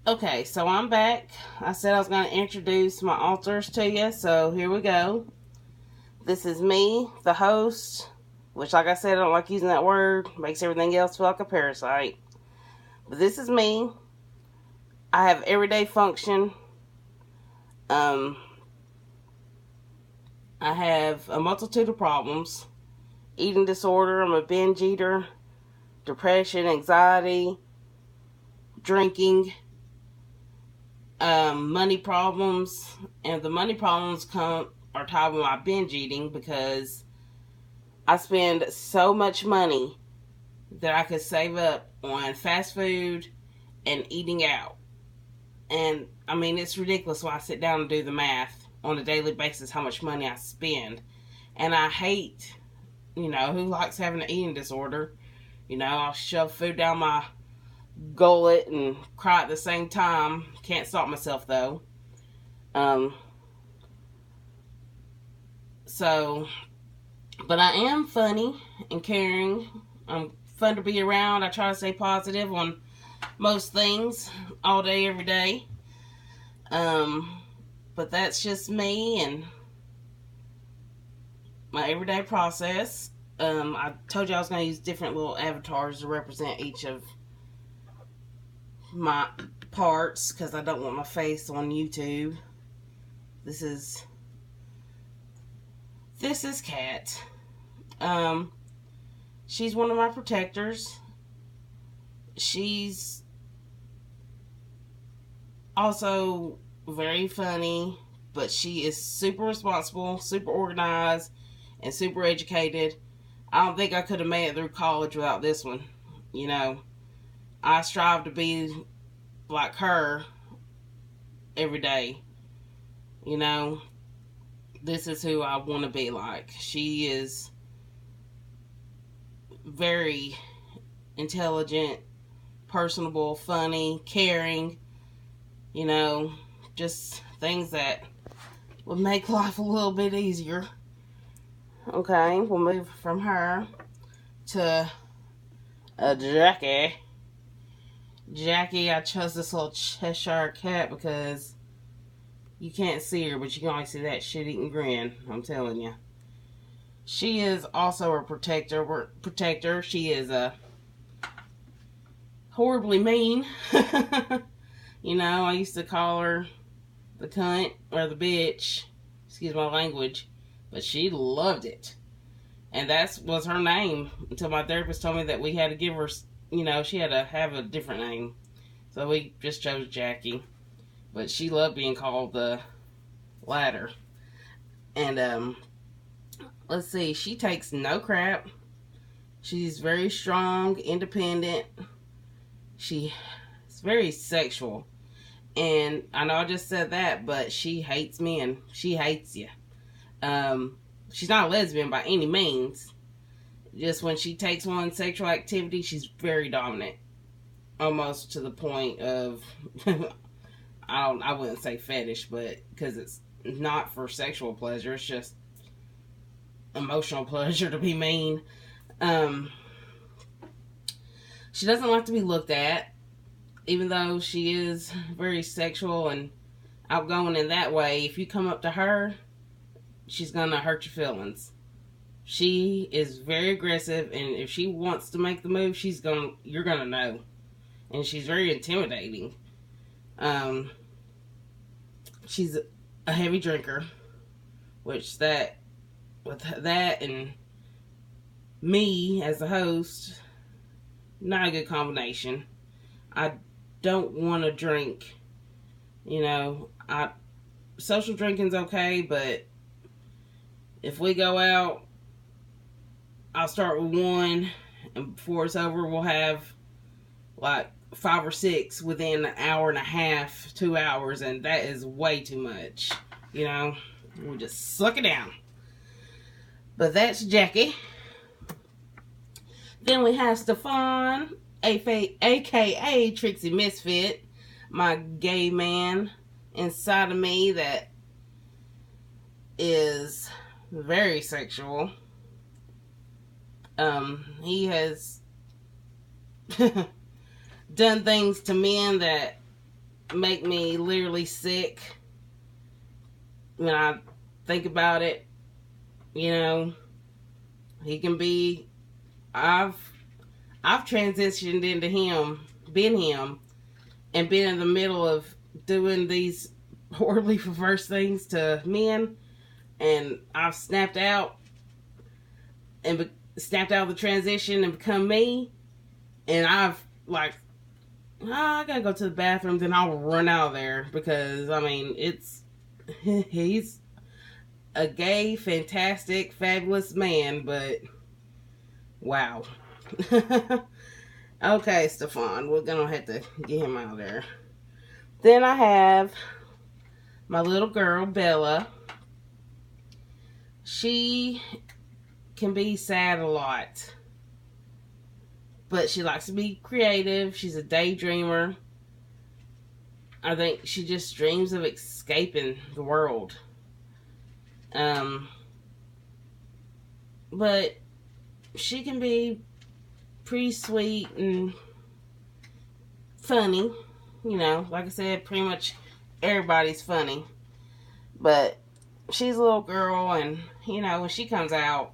Okay, so I'm back. I said I was going to introduce my authors to you, so here we go. This is me, the host, which, like I said, I don't like using that word, makes everything else feel like a parasite. But this is me. I have everyday function. Um, I have a multitude of problems: eating disorder, I'm a binge eater, depression, anxiety, drinking, money problems, and the money problems are tied with my binge eating because I spend so much money that I could save up on fast food and eating out. And I mean, it's ridiculous when I sit down and do the math on a daily basis how much money I spend. And I hate, who likes having an eating disorder? I'll shove food down my gullet and cry at the same time. Can't stop myself though. Um, so, but I am funny and caring. I'm fun to be around. I try to stay positive on most things all day, every day. Um, but that's just me and my everyday process. I told you I was going to use different little avatars to represent each of my parts because I don't want my face on YouTube. This is Kat. Um, she's one of my protectors. She's also very funny, but she is super responsible, super organized, and super educated. I don't think I could have made it through college without this one. You know, I strive to be like her every day. You know, this is who I want to be like. She is very intelligent, personable, funny, caring, you know, just things that would make life a little bit easier. Okay, we'll move from her to Jackie. Jackie, I chose this little Cheshire cat because you can't see her, but you can only see that shit-eating grin. I'm telling you. She is also a protector. She is horribly mean. I used to call her the cunt or the bitch. Excuse my language. But she loved it. And that was her name until my therapist told me that we had to give her, she had to have a different name. So we just chose Jackie. But she loved being called the latter. And, let's see, she takes no crap. She's very strong, independent. She's very sexual. And I know I just said that, but she hates men. She hates you. She's not a lesbian by any means. Just when she takes on sexual activity, she's very dominant. Almost to the point of, I wouldn't say fetish, but because it's not for sexual pleasure, it's just emotional pleasure to be mean. Um, she doesn't like to be looked at, even though she is very sexual and outgoing in that way. If you come up to her, she's gonna hurt your feelings. She is very aggressive, and if she wants to make the move, you're gonna know. And she's very intimidating. Um, she's a heavy drinker, which with that and me as a host, not a good combination. I don't want to drink. Social drinking's okay, but if we go out, I'll start with one, and before it's over, we'll have like 5 or 6 within an hour and a half, 2 hours, and that is way too much. We'll just suck it down. But that's Jackie. Then we have Stefan, aka Trixie Misfit, my gay man inside of me that is very sexual. He has done things to men that make me literally sick when I think about it. You know, he can be, I've transitioned into him, been him, and been in the middle of doing these horribly perverse things to men, and I've snapped out of the transition and become me, and I've like, I gotta go to the bathroom, then I'll run out of there because, I mean, he's a gay, fantastic, fabulous man, but wow. Okay, Stefan, we're gonna have to get him out of there. Then I have my little girl, Bella. She can be sad a lot, but she likes to be creative. She's a daydreamer. I think she just dreams of escaping the world. But she can be pretty sweet and funny. You know, like I said, pretty much everybody's funny. But she's a little girl, and, you know, when she comes out,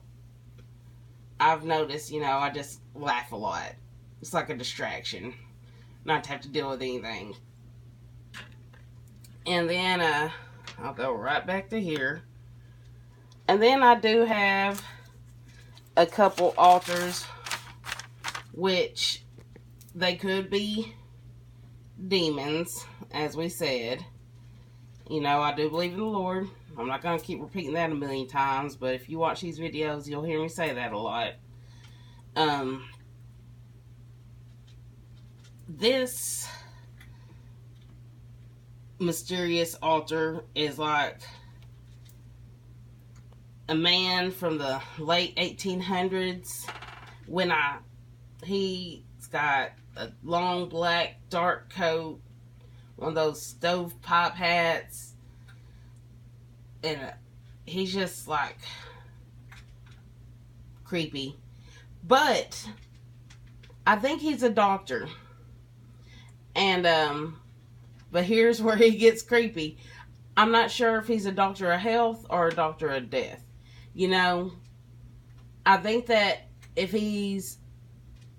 I've noticed, you know, I just laugh a lot. It's like a distraction. Not to have to deal with anything. And then, I'll go right back to here. And then I do have a couple altars, which they could be demons, as we said. You know, I do believe in the Lord. I'm not going to keep repeating that a million times, but if you watch these videos, you'll hear me say that a lot. This mysterious altar is like a man from the late 1800s when he's got a long black dark coat, one of those stovepipe hats, and he's just like creepy. But I think he's a doctor. And but here's where he gets creepy. I'm not sure if he's a doctor of health or a doctor of death. You know, I think that if he's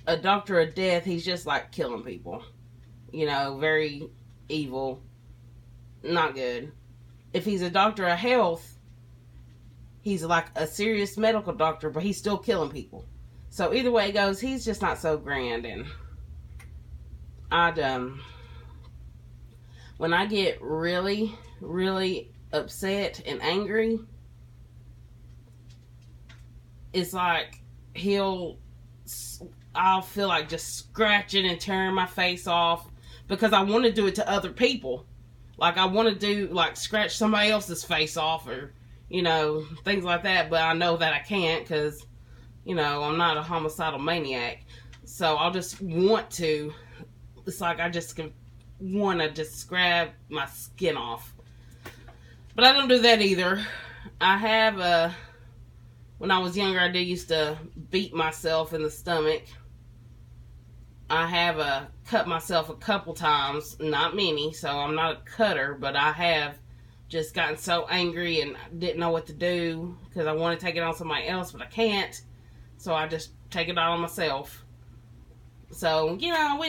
a doctor of death, he's just like killing people. You know, very evil. Not good. If he's a doctor of health, he's like a serious medical doctor, but he's still killing people. So either way it goes, he's just not so grand. And when I get really, really upset and angry, it's like I'll feel like just scratching and tearing my face off because I want to do it to other people. Like I want to do, like, scratch somebody else's face off or, you know, things like that. But I know that I can't because, you know, I'm not a homicidal maniac. So I'll just want to. It's like I just want to just grab my skin off. But I don't do that either. I have when I was younger, I did used to beat myself in the stomach. I have cut myself a couple times, not many, so I'm not a cutter, but I have just gotten so angry and didn't know what to do because I want to take it on somebody else, but I can't. So I just take it out on myself. So, you know,